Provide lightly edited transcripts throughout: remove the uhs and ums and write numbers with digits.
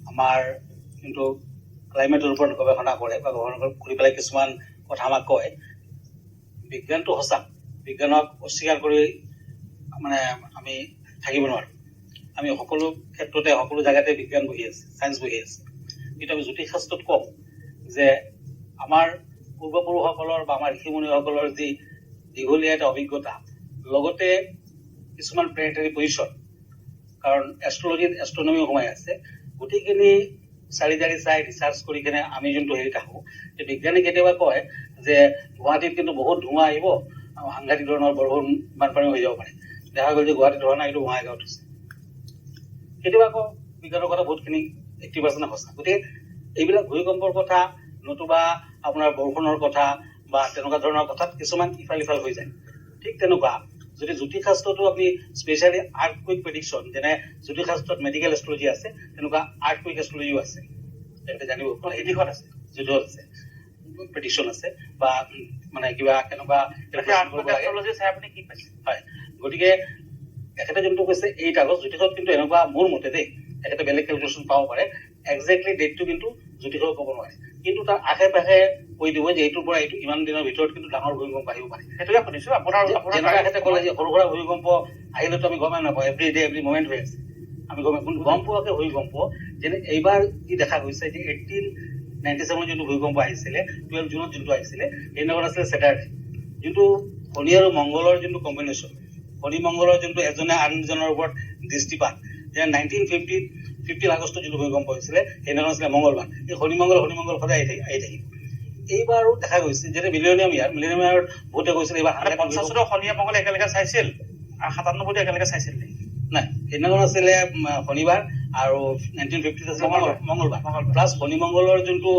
আমাৰ কিন্তু ক্লাইমেটৰ ওপৰত গৱেষণা কৰে বা গৱেষণা কৰি পেলাই কিছুমান কথা আমাক কয়। বিজ্ঞানটো সঁচা, বিজ্ঞানক অস্বীকাৰ কৰি মানে আমি থাকিব নোৱাৰোঁ। আমি সকলো ক্ষেত্ৰতে সকলো জেগাতে বিজ্ঞান বহি আছে, চায়েন্স বহি আছে। কিন্তু আমি জ্যোতিষশাস্ত্ৰত কওঁ যে আমাৰ পূৰ্বপুৰুষসকলৰ বা আমাৰ ঋষিমুনিসকলৰ যি দীঘলীয়া এটা অভিজ্ঞতা, লগতে কিছুমান প্লেনেটাৰী পজিশ্যন, কাৰণ এষ্ট্ৰলজিত এষ্ট্ৰনমিও সোমাই আছে, গোটেইখিনি চাৰি চাই ৰিচাৰ্চ কৰি কিনে আমি যোনটো হেৰিত আহোঁ, যে বিজ্ঞানী কেতিয়াবা কয় যে গুৱাহাটীত কিন্তু বহুত ধোঁৱা আহিব, সাংঘাতিক ধৰণৰ বৰষুণ বানপানী হৈ যাব পাৰে। দেখা গ'ল যে গুৱাহাটীত ধোঁৱা নাই, এইটো বঙাইগাঁৱত হৈছে। কেতিয়াবা আকৌ বিজ্ঞানৰ কথা বহুতখিনি 80% সঁচা। গতিকে এইবিলাক ভূমিকম্পৰ কথা নতুবা আপোনাৰ বৰষুণৰ কথা বা তেনেকুৱা ধৰণৰ কথাত কিছুমান ইফাল সিফাল হৈ যায়। ঠিক তেনেকুৱা যদি জ্যোতিষশাস্ত্ৰটো আপুনি স্পেচিয়েলি আৰ্থকুইক প্ৰেডিকশ্যন, যেনে জ্যোতিষশাস্ত্ৰত মেডিকেল এষ্ট্ৰলজি আছে, তেনেকুৱা আৰ্থকুইক এষ্ট্ৰলজিও আছে। তেখেতে জানিব এই দিশত আছে, যদিও আছে প্ৰেডিকশ্যন আছে বা মানে কিবা কেনেকুৱা আপুনি কি পাইছে। হয়, গতিকে এখেতে যোনটো কৈছে 8 আগষ্ট, জ্যোতিষত কিন্তু এনেকুৱা মোৰ মতে দেই, এখেতে বেলেগ কেলকুলেশ্যন পাব পাৰে, একজেক্টলি ডেটটো কিন্তু জ্যোতিষক ক'ব নোৱাৰে, কিন্তু তাৰ আশে পাশে কৈ দিব যে এইটোৰ পৰা এইটো ইমান দিনৰ ভিতৰত কিন্তু ডাঙৰ ভূমিকম্প আহিব পাৰে। সেইটোকে শুনিছো। আপোনাৰ যেনেকুৱা এখেতে ক'লে যে সৰু সুৰা ভূমিকম্প আহিলেতো আমি গমেই নাপাওঁ, এভৰি ডে এভৰি মমেণ্ট হৈ আছে, আমি গম পোৱাকে ভূমিকম্প যেনে এইবাৰ কি দেখা গৈছে যে 1897 যোনটো ভূমিকম্প আহিছিলে, 12 জুনত যোনটো আহিছিলে, সেইদিনাখন আছিলে ছেটাৰডে, যোনটো শনি আৰু মংগলৰ যোনটো কম্বিনেশ্যন, শনি মংগলৰ যোনটো এজনে আনজনৰ ওপৰত দৃষ্টিপাত, যে 1915 আগষ্টত যোনটো ভূমিকম্প হৈছিলে সেইদিনাখন আছিলে মংগলবাৰ। এই শনি মংগল সদায় আহি থাকিব। এইবাৰো দেখা গৈছে যে মিলেনিয়াম ইয়াৰত বহুতে কৈছিলে এইবাৰ 50 শনিয়ে মংগলে একেলগে চাইছিল আৰু 97 একেলগে চাইছিল নাই, সেইদিনাখন আছিলে শনিবাৰ আৰু 1950 আছিলে মংগলবাৰ। প্লাছ শনি মংগলৰ যোনটো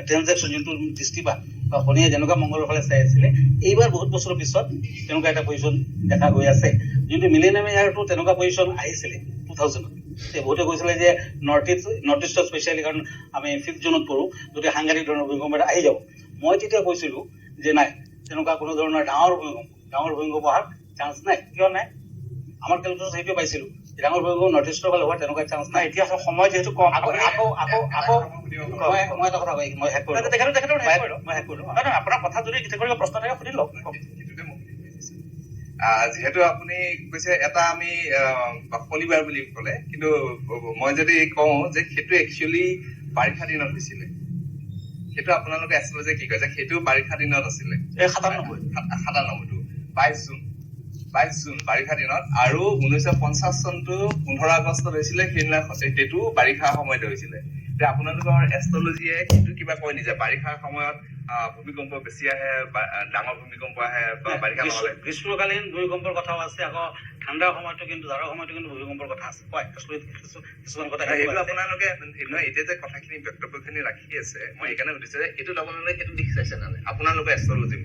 ট্ৰেনজেকশ্যন, যোনটো দৃষ্টিপাত বা শনিয়ে যেনেকুৱা মংগলৰ ফালে চাই আছিলে, এইবাৰ বহুত বছৰৰ পিছত তেনেকুৱা এটা পজিশ্যন দেখা গৈ আছে। যোনটো মিলেনিয়াম ইয়াৰটো তেনেকুৱা পজিশ্যন আহিছিলে 2000। বহুতে কৈছিলে যে নৰ্থ ইষ্টত স্পেচিয়েলি, কাৰণ আমি 5 জুনত পঢ়োঁ, যদি সাংঘাতিক ধৰণৰ ভূমিকম্প এটা আহি যাব। মই তেতিয়া কৈছিলোঁ যে নাই, তেনেকুৱা কোনো ধৰণৰ ডাঙৰ ভূমিকম্প অহাৰ চান্স নাই। কিয় নাই? আমাৰ কেলকুলেশ্যন সেইটোৱে পাইছিলোঁ, ডাঙৰ ভূমিকম্প নৰ্থ ইষ্টৰ ফালে হোৱাৰ তেনেকুৱা চান্স নাই। এতিয়া সময় যিহেতু কম, আকৌ মই এটা কথা কৈ মই শেষ কৰিলোঁ। আপোনাৰ কথা যদি কৰিব প্ৰশ্ন থাকে সুধি লওক। যিহেতু আপুনি কৈছে এটা আমি শনিবাৰ বুলি ক'লে, কিন্তু মই যদি কওঁ যে সেইটো একচুৱেলি বাৰিষা দিনত হৈছিলে, সেইটো আপোনালোকে এষ্ট্ৰলজি কি কয় যে সেইটো বাৰিষা দিনত আছিলে, 97টো 22 জুন বাৰিষা দিনত, আৰু 1950 চনটো 15 আগষ্টত হৈছিলে, সেইটো বাৰিষা সময়তে হৈছিলে। এতিয়া আপোনালোকৰ এষ্ট্ৰলজিয়ে সেইটো কিবা কয় নি যে বাৰিষাৰ সময়ত ভূমিকম্প বেছি আহে বা ডাঙৰ ভূমিকম্প আহে বা বাৰিষা নহলে? গ্ৰীষ্মকালীন ভূমিকম্পৰ কথাও আছে, আকৌ ঠাণ্ডাৰ সময়তো কিন্তু জাৰৰ সময়তো কিন্তু ভূমিকম্পৰ কথা আছে। কিছুমান কথা সেইটো আপোনালোকে এতিয়া যে কথাখিনি বক্তব্যখিনি ৰাখি আছে, মই সেইকাৰণে সুধিছো যে এইটো আপোনালোকে সেইটো দিশ চাইছে নানে আপোনালোকে এষ্ট্ৰলজি?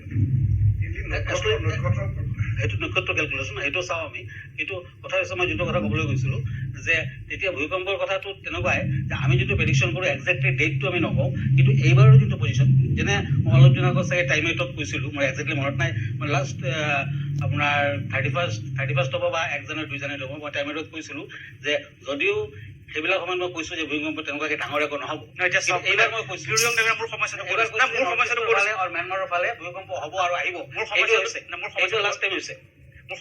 সেইটো নক্ষত্ৰ কেলকুলেশ্যন, সেইটো চাওঁ আমি। কিন্তু কথা হৈছে মই যোনটো কথা ক'বলৈ গৈছিলোঁ যে তেতিয়া ভূমিকম্পৰ কথাটো তেনেকুৱাই যে আমি যিটো প্ৰেডিকশ্যন কৰোঁ একজেক্টলি ডেটটো আমি নকওঁ, কিন্তু এইবাৰৰ যোনটো পজিশ্যন, যেনে মই অলপ দিন আগত চাগে টাইমেটত কৈছিলোঁ, মই একজেক্টলি মনত নাই, মই লাষ্ট আপোনাৰ 31st হ'ব বা 1 জানুৱাৰী 2 জানুৱাৰী হ'ব, মই টাইমেটত কৈছিলোঁ যে যদিও সেইবিলাক সময়ত মই কৈছোঁ যে ভূমিকম্প তেনেকুৱাকে ডাঙৰ একো নহ'ব। এইবাৰ মই কৈছিলোঁ ম্যানমাৰৰ ফালে ভূমিকম্প হ'ব আৰু আহিব। মোৰ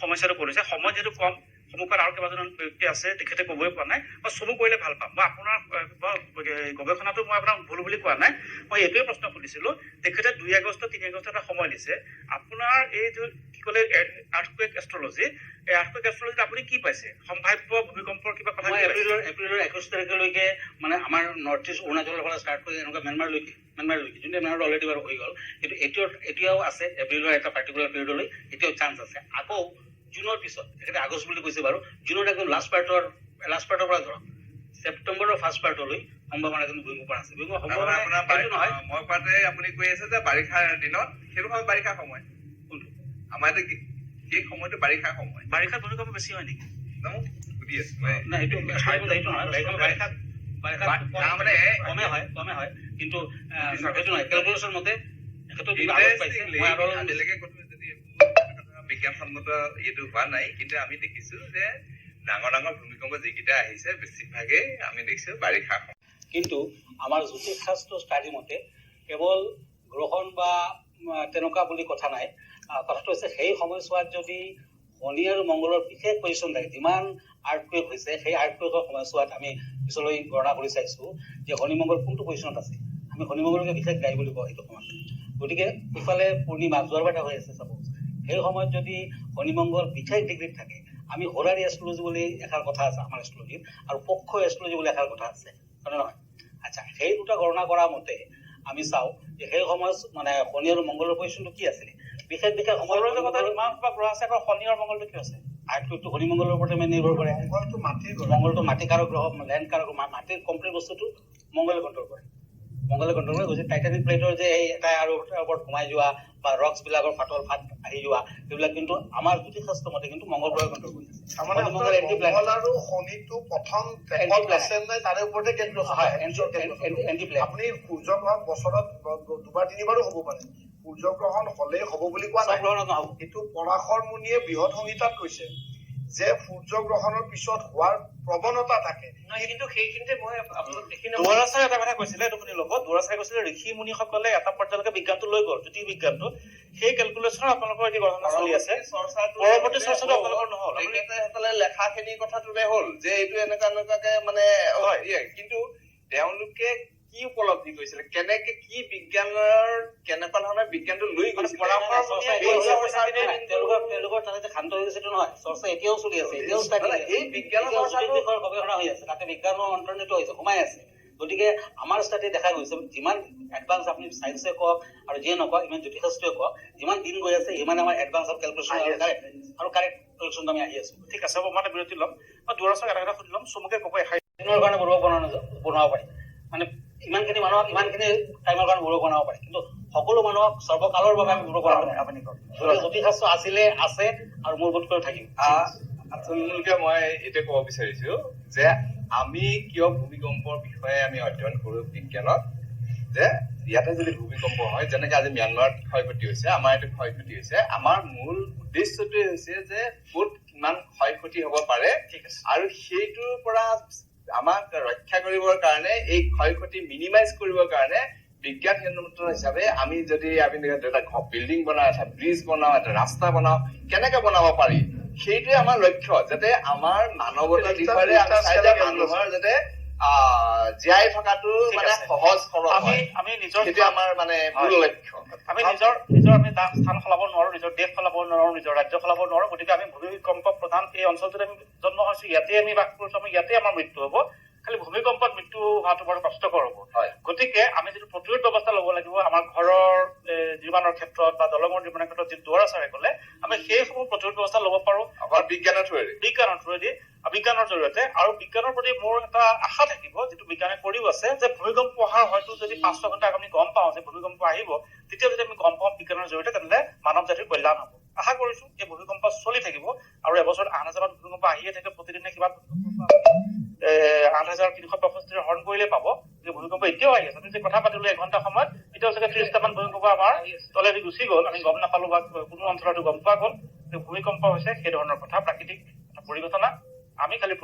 সমস্যাটো কৰিছে সময় যিহেতু কম, সন্মুখত আৰু কেইবাজন ব্যক্তি আছে, তেখেতে ক'বই পৰা নাই, মই চমু কৰিলে ভাল পাম। মই আপোনাৰ গৱেষণাটো মই আপোনাক ভুল বুলি কোৱা নাই, মই এইটোৱে প্ৰশ্ন সুধিছিলোঁ। তেখেতে 2 আগষ্ট 3 আগষ্ট এটা সময় দিছে, আপোনাৰ এই কি ক'লে আৰ্থকুৱেক এষ্ট্ৰলজি, এই আৰ্থকুৱেক এষ্ট্ৰলজিত আপুনি কি পাইছে? সম্ভাৱ্য ভূমিকম্পৰ কিবা কথা? এপ্ৰিলৰ 21 তাৰিখলৈকে মানে আমাৰ নৰ্থ ইষ্ট অৰুণাচলৰ ফালে ষ্টাৰ্ট কৰি এনেকুৱা ম্যানমাৰলৈকে, যোনটো ম্যানমাৰত অলৰেডি বাৰু হৈ গ'ল, কিন্তু এতিয়াও আছে এপ্ৰিলৰ এটা পাৰ্টিকুলাৰ পিৰিয়ডলৈ এতিয়াও চান্স আছে। আকৌ জুনৰ পিছত, তেখেতে আগষ্ট বুলি কৈছে বাৰু, জুনৰ একদম লাষ্ট পাৰ্টৰ পৰা ধৰক ছেপ্টেম্বৰৰ ফাৰ্ষ্ট পাৰ্টলৈ সম্ভাৱনা কিন্তু ভূমিকম্প আছে। মই কোৱাতে আপুনি কৈ আছে যে বাৰিষাৰ দিনত, সেইটো সময় বাৰিষা সময়, কোনটো আমাৰ সেই সময়টো বাৰিষা সময়, বাৰিষাত ভূমিকম্প বেছি হয় নেকি? সুধি আছো না, সেইটো কমে হয়, কিন্তু সেইটো নহয় কেলকুলেশ্যন মতে বিজ্ঞানসন্মত এইটো হোৱা নাই, কিন্তু আমি দেখিছো যে ডাঙৰ ভূমিকম্প যিকেইটা আহিছে বেছিভাগেই আমি দেখিছো বাৰিষা সময়। কিন্তু আমাৰ জ্যোতিষ শাস্ত্ৰ ষ্টাডি মতে কেৱল গ্ৰহণ বা তেনেকুৱা বুলি কথা নাই। কথাটো হৈছে সেই সময়ছোৱাত যদি শনি আৰু মংগলৰ বিশেষ পজিশ্যন থাকে, যিমান আৰ্থকুৱেক হৈছে সেই আৰ্থকুৱেকৰ সময়ছোৱাত আমি পিছলৈ গণনা কৰি চাইছোঁ যে শনি মংগল কোনটো পজিশ্যনত আছে। আমি শনি মংগলকে বিশেষ গাই বুলি কওঁ সেইটো সময়ত। গতিকে ইফালে পূৰ্ণিমা যোৱাৰ বাটা হৈ আছে চাপ'জ, সেই সময়ত যদি শনি মংগল বিশেষ ডিগ্ৰীত থাকে, আমি হোলাৰী এষ্ট্ৰলজি বুলি এষাৰ কথা আছে আমাৰ এষ্ট্ৰলজিত, আৰু পক্ষ এষ্ট্ৰলজি বুলি এষাৰ কথা আছে, হয়নে নহয়? আচ্ছা, সেই দুটা গণনা কৰা মতে আমি চাওঁ যে সেই সময়ত মানে শনি আৰু মংগলৰ পজিশ্যনটো কি আছিলে। বিশেষ সময়ত ইমান কিবা গ্ৰহ আছে, আকৌ শনি আৰু মংগলটো কি আছে? আৰ্থকুৱেকটো শনি মংগলৰ ওপৰতে নিৰ্ভৰ কৰে। মংগলটো মাটি কাৰক গ্ৰহ, লেণ্ড কাৰক, মাটিৰ কমপ্লিট বস্তুটো মংগলে কণ্ট্ৰল কৰে। গতিকে টাইটানিক প্লেটৰ যে এই এটা আৰু ওপৰত সোমাই যোৱা বা ৰক্স বিলাকৰ ফাটল ফাট আহি যোৱা, সেইবিলাক কিন্তু আমাৰ জ্যোতিষ শাস্ত্ৰ মতে কিন্তু মংগল গ্ৰহে কণ্ট্ৰল কৰি আছে। মংগল আৰু শনিটো প্ৰথম আছে নাই তাৰে ওপৰতে কেন্দ্ৰ হয়। আপুনি সূৰ্যগ্ৰহণ বছৰত দুবাৰ তিনিবাৰো হ'ব পাৰে। সূৰ্যগ্ৰহণ হলেই হ'ব বুলি কোৱা নাই। এইটো পৰাশৰ মুনিয়ে বৃহৎ সংহিতাত কৈছে যে সূৰ্যগ্ৰহণৰ পিছত হোৱাৰ প্ৰৱণতা থাকে। কিন্তু সেইখিনিতে মই দুৱৰাচাৰে এটা কথা কৈছিলে, এইটো শুনি ল'ব। দুৱৰাচাৰে কৈছিলে ঋষি মুনিসকলে এটা পৰ্যায়লৈকে বিজ্ঞানটো লৈ গ'ল, জ্যোতিষ বিজ্ঞানটো। সেই কেলকুলেশ্যন আপোনালোকৰ এতিয়া গণনা চলি আছে, পৰৱৰ্তী চৰ্চাটো আপোনালোকৰ নহ'ল। সেইসকলে লেখাখিনিৰ কথাটোৰে হ'ল যে এইটো এনেকুৱাকে মানে কিন্তু তেওঁলোকে কি উপলব্ধি কৰিছিলে, কেনেকে কি বিজ্ঞানৰ কেনেকুৱা ধৰণৰ বিজ্ঞানটো লৈ গৈছিল, তেওঁলোকৰ তাতে শান্ত হৈ গৈছে নহয়। চৰ্চা এতিয়াও চলি আছে, এতিয়াও এই বিজ্ঞানৰ বিষয়ৰ গৱেষণা হৈ আছে, তাতে বিজ্ঞানৰ অন্তৰ্নিহিত হৈছে, সোমাই আছে। গতিকে আমাৰ ষ্টাডি দেখা গৈছে যিমান এডভান্স আপুনি চায়েন্সে কওক আৰু যিয়ে নকওক, ইমান জ্যোতিষশাস্ত্ৰীয় কওক, যিমান দিন গৈ আছে সিমান আমাৰ এডভান্স অফ কেলকুলেশ্যন আৰু কাৰেক্ট কেলকুলেশ্যন আমি আহি আছো। ঠিক আছে, হ'ব, মই বিৰতি ল'ম। মই দুৱৰাচাৰক এটা কথা সুধি ল'ম, চমুকে ক'ব এষাৰ দিনৰ কাৰণে বনাব পাৰি, মানে ইমানখিনি মানুহক ইমানখিনি টাইমৰ কাৰণে বড়ো বনাব পাৰি, কিন্তু সকলো মানুহক সৰ্বকালৰ বাবে আমি বড়ো বনাব নোৱাৰে। আপুনি কওক, জ্যোতিষশাস্ত্ৰ আছিলে, আছে আৰু মোৰ বোধ কৰি থাকিম। আচলতে মই এতিয়া ক'ব বিচাৰিছো যে আমি কিয় ভূমিকম্পৰ বিষয়ে আমি অধ্যয়ন কৰো বিজ্ঞানত, যে ইয়াতে যদি ভূমিকম্প হয়, যেনেকে আজি ম্যানমাৰত ক্ষয়ক্ষতি হৈছে, আমাৰ ইয়াতে ক্ষয়ক্ষতি হৈছে, আমাৰ মূল উদ্দেশ্যটোৱে হৈছে যে ক'ত কিমান ক্ষয়ক্ষতি হ'ব পাৰে, আৰু সেইটোৰ পৰা আমাক ৰক্ষা কৰিবৰ কাৰণে, এই ক্ষয়ক্ষতি মিনিমাইজ কৰিবৰ কাৰণে বিজ্ঞানসন্মত হিচাপে আমি যদি এটা বিল্ডিং বনাও, এটা ব্ৰিজ বনাও, এটা ৰাস্তা বনাও, কেনেকে বনাব পাৰি, সেইটোৱে আমাৰ লক্ষ্য, যাতে আমাৰ মানৱতাৰ বিষয়ে আমি চাই যে মানুহৰ যাতে জীয়াই থকাটো মানে সহজ সৰল হয়। আমি নিজৰ আমাৰ মানে মূল লক্ষ্য। আমি নিজৰ আমি স্থান সলাব নোৱাৰো, নিজৰ দেশ সলাব নোৱাৰো, নিজৰ ৰাজ্য সলাব নোৱাৰো। গতিকে আমি ভূমিকম্প প্ৰধান এই অঞ্চলটোত আমি জন্ম হৈছো, ইয়াতে আমি বাস কৰিছো, আমি ইয়াতে আমাৰ মৃত্যু হব। খালি ভূমিকম্পত মৃত্যু হোৱাটো বৰ কষ্টকৰ হ'ব। গতিকে আমি যিটো প্ৰতিৰোধ ব্যৱস্থা ল'ব লাগিব, আমাৰ ঘৰৰ নিৰ্মাণৰ ক্ষেত্ৰত বা দলঙৰ নিৰ্মাণৰ ক্ষেত্ৰত যি দুৱৰাচাৰে ক'লে, আমি সেইসমূহ প্ৰতিৰোধ ব্যৱস্থা ল'ব পাৰো বিজ্ঞানৰ থ্ৰুৱেদি, বিজ্ঞানৰ জৰিয়তে। আৰু বিজ্ঞানৰ প্ৰতি মোৰ এটা আশা থাকিব, যিটো বিজ্ঞানে কৰিও আছে, যে ভূমিকম্প অহাৰ হয়তো যদি 5-6 ঘণ্টা আমি গম পাওঁ যে ভূমিকম্প আহিব, তেতিয়া যদি আমি গম পাওঁ বিজ্ঞানৰ জৰিয়তে, তেনেহ'লে মানৱ জাতিৰ কল্যাণ হ'ব। আশা কৰিছো এই ভূমিকম্প চলি থাকিব, আৰু এবছৰত 8,000 ভূমিকম্প আহিয়ে থাকে, প্ৰতিদিনে কিবা 8,365 হৰণ কৰিলে পাব। ভূমিকম্প এতিয়াও আহি আছে, আমি যে কথা পাতিলো 1 ঘণ্টা সময়ত, এতিয়াও চাগে 30টামান ভূমিকম্প আমাৰ তলেদি গুচি গ'ল, আমি গম নাপালো বা কোনো অঞ্চলতো গম পোৱা গ'ল। ভূমিকম্প হৈছে সেই ধৰণৰ কথা, প্ৰাকৃতিক পৰিঘটনা। আমি খালি